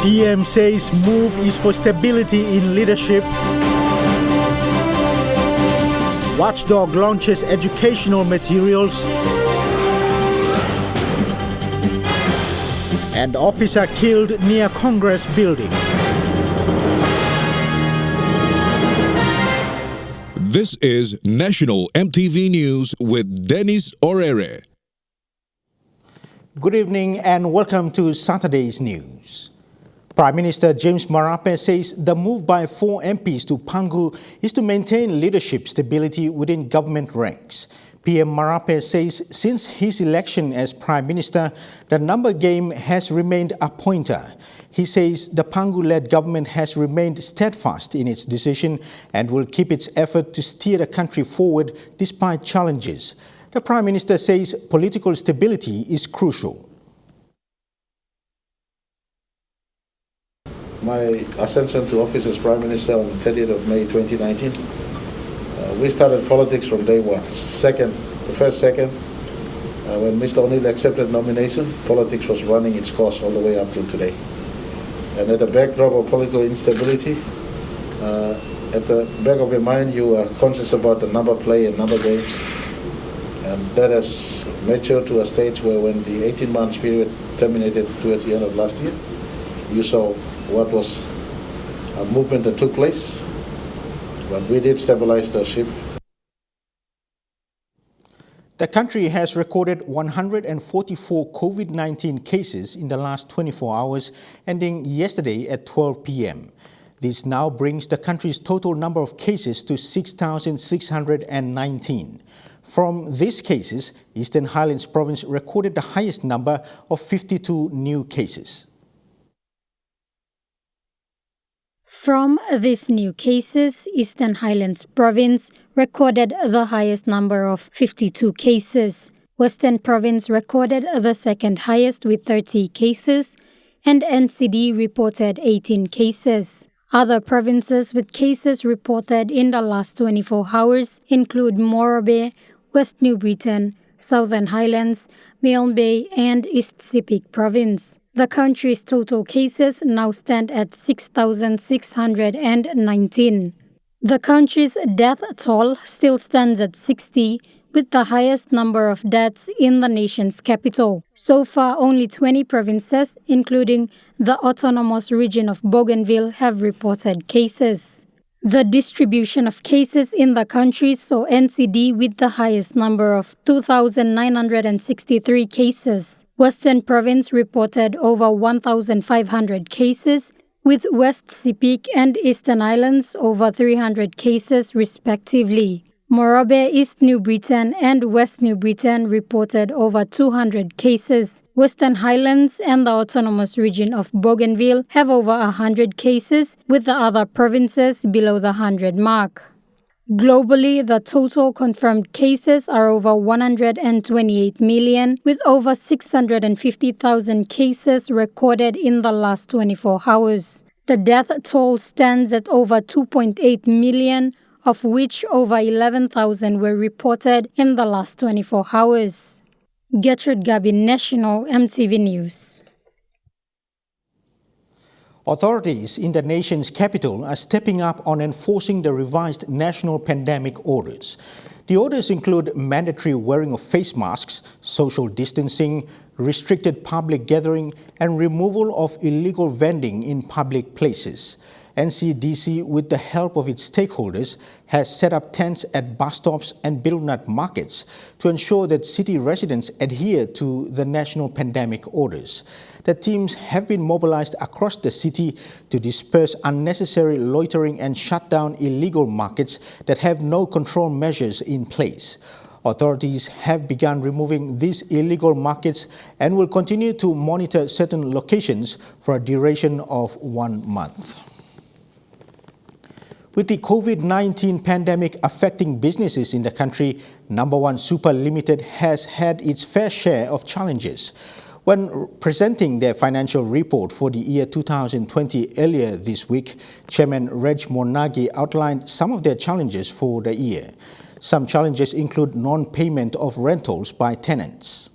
PM says move is for stability in leadership. Watchdog launches educational materials. And officer killed near Congress building. This is National EMTV News with Dennis Orere. Good evening and welcome to Saturday's news. Prime Minister James Marape says the move by 4 MPs to Pangu is to maintain leadership stability within government ranks. PM Marape says since his election as Prime Minister, the number game has remained a pointer. He says the Pangu-led government has remained steadfast in its decision and will keep its effort to steer the country forward despite challenges. The Prime Minister says political stability is crucial. My ascension to office as Prime Minister on the 30th of May 2019, we started politics from day one. The first second, when Mr. O'Neill accepted nomination, politics was running its course all the way up to today. And at the backdrop of political instability, at the back of your mind, you are conscious about the number play and number games. And that has matured to a stage where when the 18-month period terminated towards the end of last year, you saw what was a movement that took place, but we did stabilize the ship. The country has recorded 144 COVID-19 cases in the last 24 hours, ending yesterday at 12 p.m. This now brings the country's total number of cases to 6,619. From these cases, Eastern Highlands Province recorded the highest number of 52 new cases. From these new cases, Eastern Highlands Province recorded the highest number of 52 cases. Western Province recorded the second highest with 30 cases, and NCD reported 18 cases. Other provinces with cases reported in the last 24 hours include Morobe, West New Britain, Southern Highlands, Milne Bay, and East Sepik Province. The country's total cases now stand at 6,619. The country's death toll still stands at 60, with the highest number of deaths in the nation's capital. So far, only 20 provinces, including the autonomous region of Bougainville, have reported cases. The distribution of cases in the country saw NCD with the highest number of 2,963 cases. Western Province reported over 1,500 cases, with West Sepik and Eastern Islands over 300 cases respectively. Morobe, East New Britain and West New Britain reported over 200 cases. Western Highlands and the autonomous region of Bougainville have over 100 cases, with the other provinces below the 100 mark. Globally, the total confirmed cases are over 128 million, with over 650,000 cases recorded in the last 24 hours. The death toll stands at over 2.8 million, of which over 11,000 were reported in the last 24 hours. Gertrude Gabin, National EMTV News. Authorities in the nation's capital are stepping up on enforcing the revised national pandemic orders. The orders include mandatory wearing of face masks, social distancing, restricted public gathering, and removal of illegal vending in public places. NCDC, with the help of its stakeholders, has set up tents at bus stops and build-nut markets to ensure that city residents adhere to the national pandemic orders. The teams have been mobilized across the city to disperse unnecessary loitering and shut down illegal markets that have no control measures in place. Authorities have begun removing these illegal markets and will continue to monitor certain locations for a duration of 1 month. With the COVID-19 pandemic affecting businesses in the country, Number One Super Limited has had its fair share of challenges. When presenting their financial report for the year 2020 earlier this week, Chairman Reg Monagi outlined some of their challenges for the year. Some challenges include non-payment of rentals by tenants.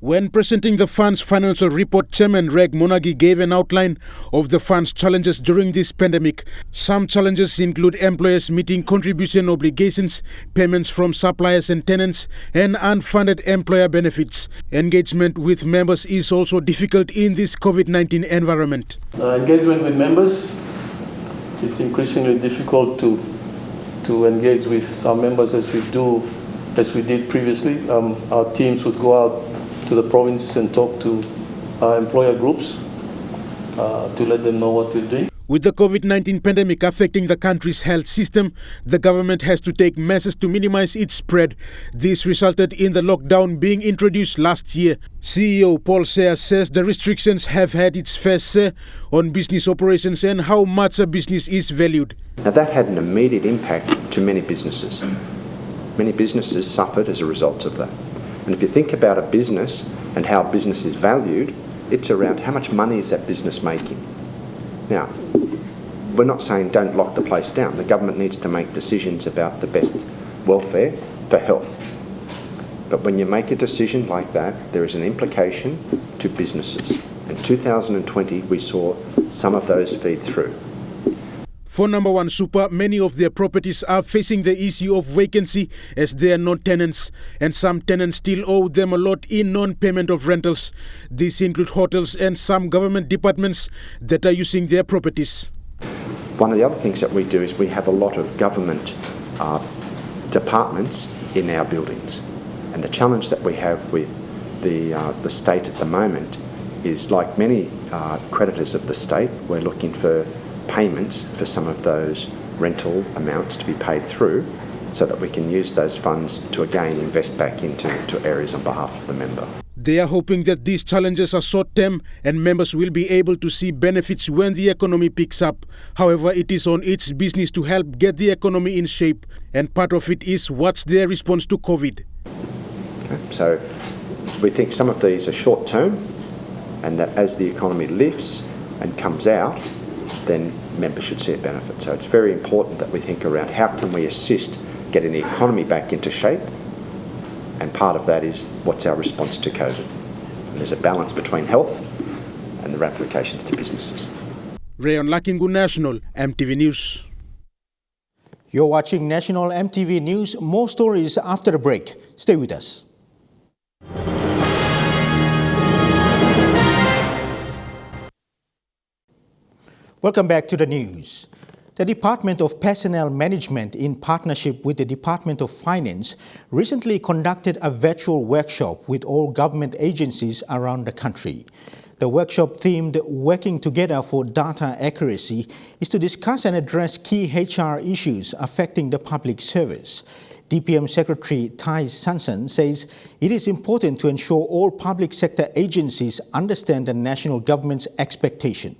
When presenting the fund's financial report, Chairman Reg Monagi gave an outline of the fund's challenges during this pandemic. Some challenges include employers meeting contribution obligations, payments from suppliers and tenants, and unfunded employer benefits. Engagement with members is also difficult in this COVID-19 environment. Engagement with members, it's increasingly difficult to engage with our members as we did previously. Our teams would go out to the provinces and talk to our employer groups to let them know what we're doing. With the COVID-19 pandemic affecting the country's health system, the government has to take measures to minimize its spread. This resulted in the lockdown being introduced last year. CEO Paul Sayers says the restrictions have had its fair share on business operations and how much a business is valued. Now that had an immediate impact to many businesses. Many businesses suffered as a result of that. And if you think about a business and how business is valued, it's around how much money is that business making. Now, we're not saying don't lock the place down. The government needs to make decisions about the best welfare for health. But when you make a decision like that, there is an implication to businesses. In 2020, we saw some of those feed through. For Number One Super, many of their properties are facing the issue of vacancy as they are not tenants, and some tenants still owe them a lot in non-payment of rentals. These include hotels and some government departments that are using their properties. One of the other things that we do is we have a lot of government departments in our buildings. And the challenge that we have with the state at the moment is, like many creditors of the state, we're looking for payments for some of those rental amounts to be paid through so that we can use those funds to again invest back into areas on behalf of the member. They are hoping that these challenges are short-term and members will be able to see benefits when the economy picks up. However, it is on each business to help get the economy in shape, and part of it is what's their response to COVID. Okay, so we think some of these are short-term, and that as the economy lifts and comes out, then members should see a benefit. So it's very important that we think around how can we assist getting the economy back into shape, and part of that is what's our response to COVID. And there's a balance between health and the ramifications to businesses. Rayon Lakingu, National MTV News. You're watching National MTV News. More stories after the break. Stay with us. Welcome back to the news. The Department of Personnel Management, in partnership with the Department of Finance, recently conducted a virtual workshop with all government agencies around the country. The workshop, themed Working Together for Data Accuracy, is to discuss and address key HR issues affecting the public service. DPM Secretary Tai Sansan says it is important to ensure all public sector agencies understand the national government's expectation.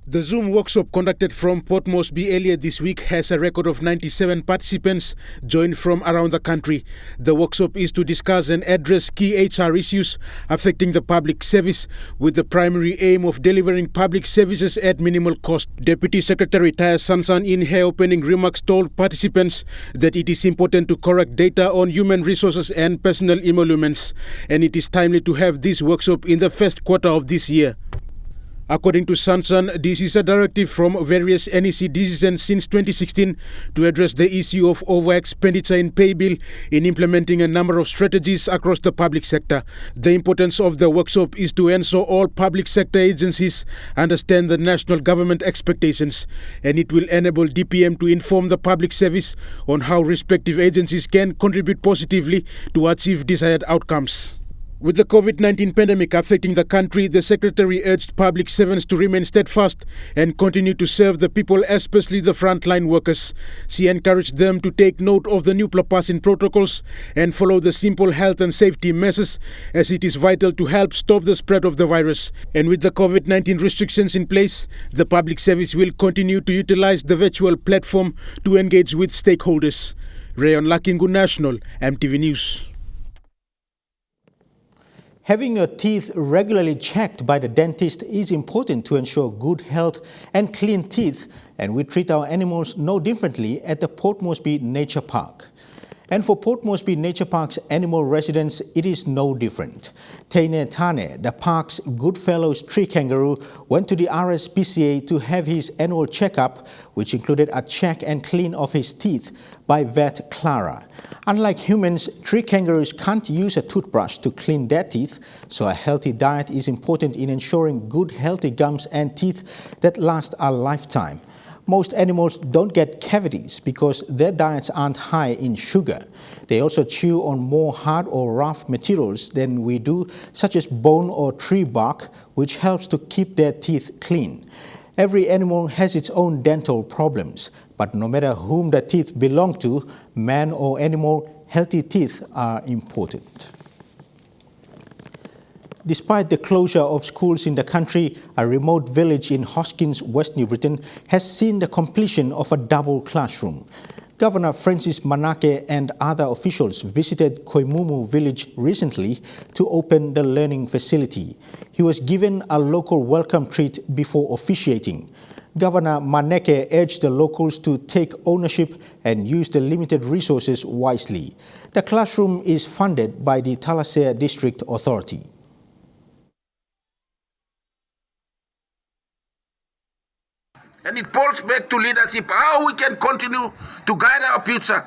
The Zoom workshop conducted from Port Moresby earlier this week has a record of 97 participants joined from around the country. The workshop is to discuss and address key HR issues affecting the public service, with the primary aim of delivering public services at minimal cost. Deputy Secretary Tai Sansan, in her opening remarks, told participants that it is important to correct data on human resources and personnel emoluments, and it is timely to have this workshop in the first quarter of this year. According to Sansan, this is a directive from various NEC decisions since 2016 to address the issue of over-expenditure in pay bill in implementing a number of strategies across the public sector. The importance of the workshop is to ensure all public sector agencies understand the national government expectations, and it will enable DPM to inform the public service on how respective agencies can contribute positively to achieve desired outcomes. With the COVID-19 pandemic affecting the country, the Secretary urged public servants to remain steadfast and continue to serve the people, especially the frontline workers. She encouraged them to take note of the new passing protocols and follow the simple health and safety measures, as it is vital to help stop the spread of the virus. And with the COVID-19 restrictions in place, the public service will continue to utilize the virtual platform to engage with stakeholders. Rayon Lakingu, National MTV News. Having your teeth regularly checked by the dentist is important to ensure good health and clean teeth, and we treat our animals no differently at the Port Moresby Nature Park. And for Port Moresby Nature Park's animal residents, it is no different. Teine Tane, the park's Goodfellows tree kangaroo, went to the RSPCA to have his annual checkup, which included a check and clean of his teeth by vet Clara. Unlike humans, tree kangaroos can't use a toothbrush to clean their teeth, so a healthy diet is important in ensuring good, healthy gums and teeth that last a lifetime. Most animals don't get cavities because their diets aren't high in sugar. They also chew on more hard or rough materials than we do, such as bone or tree bark, which helps to keep their teeth clean. Every animal has its own dental problems, but no matter whom the teeth belong to, man or animal, healthy teeth are important. Despite the closure of schools in the country, a remote village in Hoskins, West New Britain, has seen the completion of a double classroom. Governor Francis Manake and other officials visited Koimumu village recently to open the learning facility. He was given a local welcome treat before officiating. Governor Maneke urged the locals to take ownership and use the limited resources wisely. The classroom is funded by the Thalasseria District Authority. And it falls back to leadership, how we can continue to guide our future.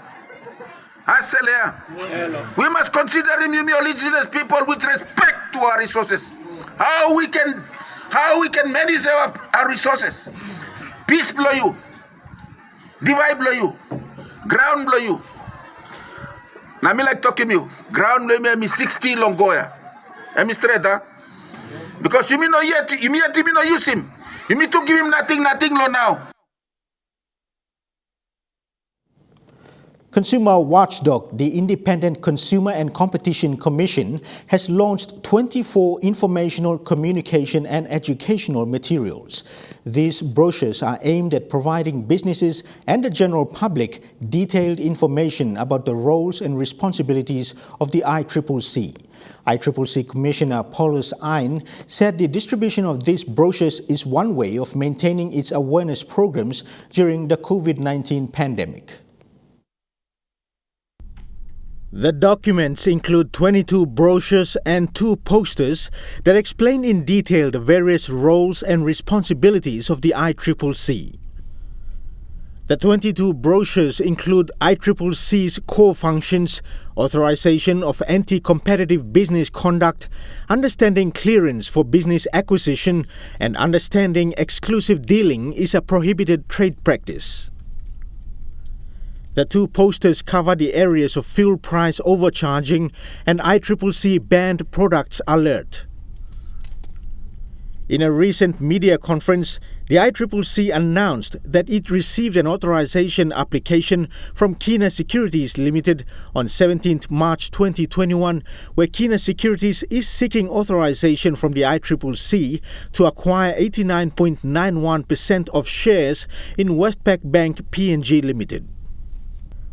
We must consider the indigenous people with respect to our resources. How we can manage our resources. Peace blow you, divide blow you, ground blow you. Now me like talking to you, ground blow me 60 longoya. Am I straight, huh? Because you me no use him. You need to give him nothing law now. Consumer Watchdog, the Independent Consumer and Competition Commission, has launched 24 informational, communication and educational materials. These brochures are aimed at providing businesses and the general public detailed information about the roles and responsibilities of the ICCC. ICCC Commissioner Paulus Ein said the distribution of these brochures is one way of maintaining its awareness programs during the COVID-19 pandemic. The documents include 22 brochures and 2 posters that explain in detail the various roles and responsibilities of the ICCC. The 22 brochures include ICCC's core functions, authorization of anti-competitive business conduct, understanding clearance for business acquisition, and understanding exclusive dealing is a prohibited trade practice. The 2 posters cover the areas of fuel price overcharging and ICCC banned products alert. In a recent media conference, the ICCC announced that it received an authorization application from Kina Securities Limited on 17th March 2021, where Kina Securities is seeking authorization from the ICCC to acquire 89.91% of shares in Westpac Bank PNG Limited.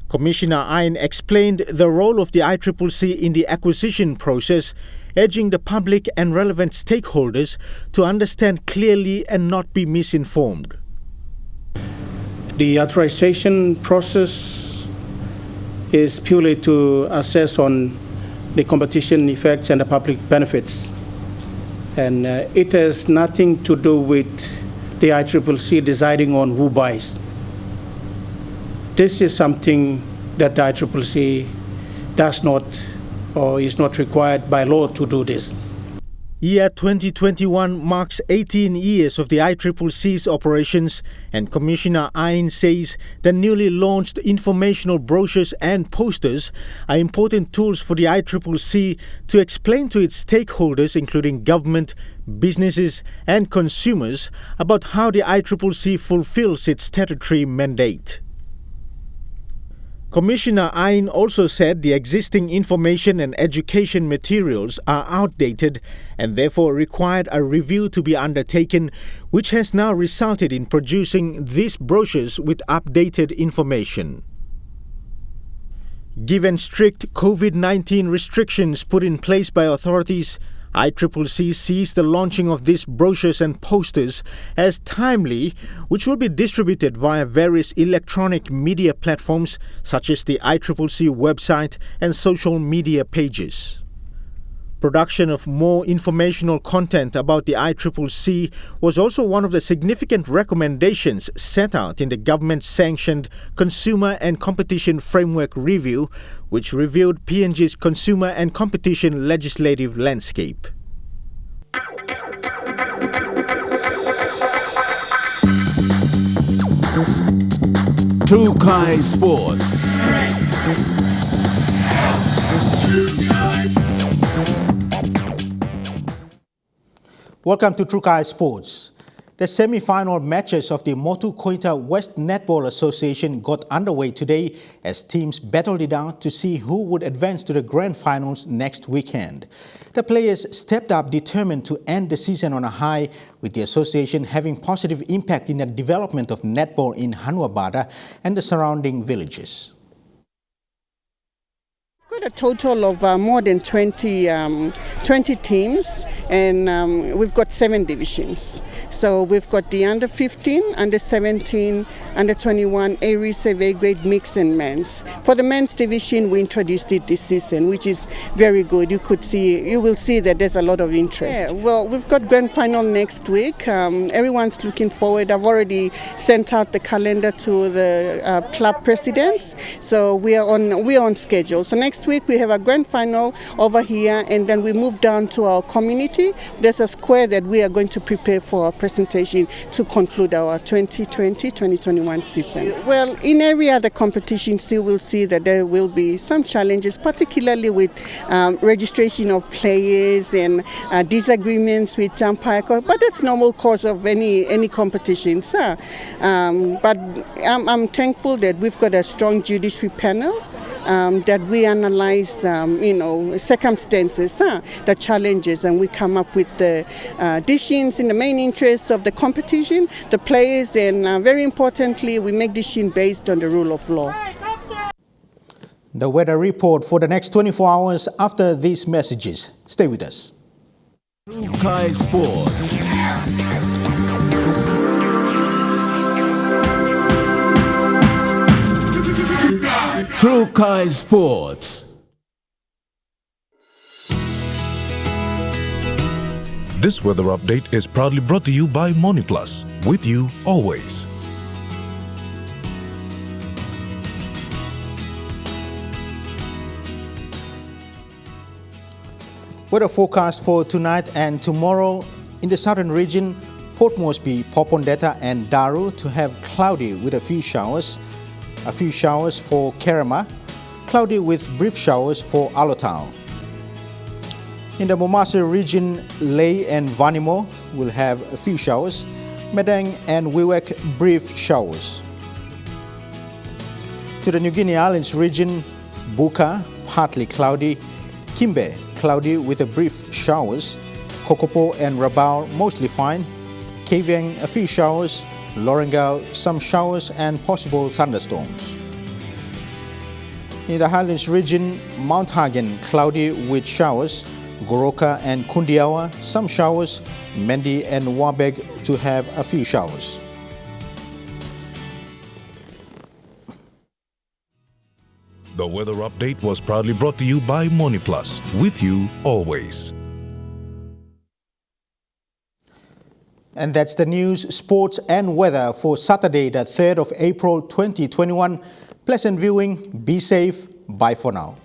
Commissioner Ein explained the role of the ICCC in the acquisition process, urging the public and relevant stakeholders to understand clearly and not be misinformed. The authorization process is purely to assess on the competition effects and the public benefits. And it has nothing to do with the ICCC deciding on who buys. This is something that the ICCC does not or is not required by law to do this. Year 2021 marks 18 years of the ICCC's operations, and Commissioner Ein says the newly launched informational brochures and posters are important tools for the ICCC to explain to its stakeholders, including government, businesses and consumers, about how the ICCC fulfills its statutory mandate. Commissioner Ein also said the existing information and education materials are outdated and therefore required a review to be undertaken, which has now resulted in producing these brochures with updated information. Given strict COVID-19 restrictions put in place by authorities, ICCC sees the launching of these brochures and posters as timely, which will be distributed via various electronic media platforms such as the ICCC website and social media pages. Production of more informational content about the ICCC was also one of the significant recommendations set out in the government-sanctioned Consumer and Competition Framework Review, which reviewed PNG's consumer and competition legislative landscape. Trukai Sports. Welcome to Trukai Sports. The semi-final matches of the Motu Koita West Netball Association got underway today as teams battled it out to see who would advance to the grand finals next weekend. The players stepped up determined to end the season on a high, with the association having positive impact in the development of netball in Hanuabada and the surrounding villages. We've got a total of more than 20 teams, and we've got 7 divisions. So we've got the under 15, under 17, under 21, Aries, A grade mixed and men's. For the men's division, we introduced it this season, which is very good. You will see that there's a lot of interest. Yeah, well, we've got grand final next week. Everyone's looking forward. I've already sent out the calendar to the club presidents, so we are on schedule. So next week we have a grand final over here, and then we move down to our community. There's a square that we are going to prepare for our presentation to conclude our 2020-2021 season. Well, in every other competition, you will see that there will be some challenges, particularly with registration of players and disagreements with umpire, but that's normal course of any competition. But I'm thankful that we've got a strong judiciary panel. That we analyze, circumstances, the challenges, and we come up with the decisions in the main interests of the competition, the players, and very importantly, we make decisions based on the rule of law. The weather report for the next 24 hours after these messages. Stay with us. Trukai Sports. Trukai Sports. This weather update is proudly brought to you by MoneyPlus, with you always. Weather forecast for tonight and tomorrow in the southern region, Port Moresby, Popondetta and Daru to have cloudy with a few showers for Kerema, cloudy with brief showers for Alotau. In the Momasa region, Ley and Vanimo will have a few showers, Medang and Wewak brief showers. To the New Guinea Islands region, Buka, partly cloudy, Kimbe, cloudy with a brief showers, Kokopo and Rabaul mostly fine, Kavieng a few showers, Lorengau some showers and possible thunderstorms. In the Highlands region, Mount Hagen cloudy with showers, Goroka and Kundiawa some showers, Mendi and Wabeg to have a few showers. The weather update was proudly brought to you by MoneyPlus, with you always. And that's the news, sports and weather for Saturday, the 3rd of April 2021. Pleasant viewing, be safe, bye for now.